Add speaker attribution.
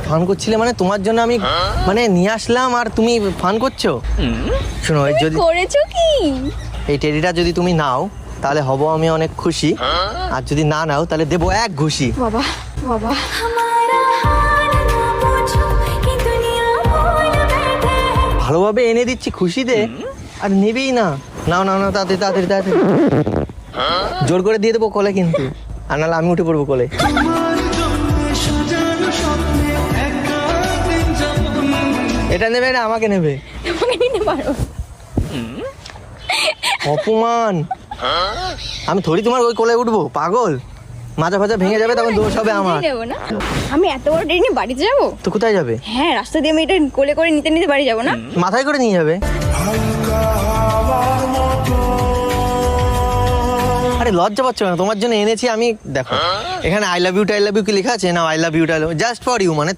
Speaker 1: Fun করছিলে মানে তোমার জন্য আমি মানে নিয়ে আসলাম আর তুমি ফান করছো। শোনো যদি
Speaker 2: করেছো কি?
Speaker 1: এই টেডিটা যদি তুমি নাও তাহলে হব আমি অনেক খুশি, আর যদি না নাও তাহলে দেবো এক ঘুষি।
Speaker 2: বাবা বাবা,
Speaker 1: ভালোভাবে এনে দিচ্ছি খুশিতে আর নেবেই না। নাও নাও নাও, তাড়াতাড়ি তাড়াতাড়ি তাড়াতাড়ি, জোর করে দিয়ে দেবো কোলে কিন্তু, আর নাহলে আমি উঠে পড়বো কোলে। এটা নেবে না আমাকে নেবে?
Speaker 2: আমাকে নিতে পারো।
Speaker 1: অপমান, আমি থোড়ি তোমার ওই কোলে উঠবো, পাগল। মাজা ফাজা ভেঙে যাবে তখন দোষ হবে আমার।
Speaker 2: নেবো না, আমি এত বড় ট্রেন নিয়ে বাড়িতে যাবো?
Speaker 1: তো কোথায় যাবে?
Speaker 2: হ্যাঁ, রাস্তা দিয়ে আমি এটা কোলে করে নিতে নিতে বাড়ি যাবো না?
Speaker 1: মাথায় করে নিয়ে যাবে? আরে লজ্জা পাচ্ছ না? তোমার জন্য এনেছি আমি। দেখো এখানে আই লাভ ইউ কি লেখা আছে? না, I love you just for you, মানে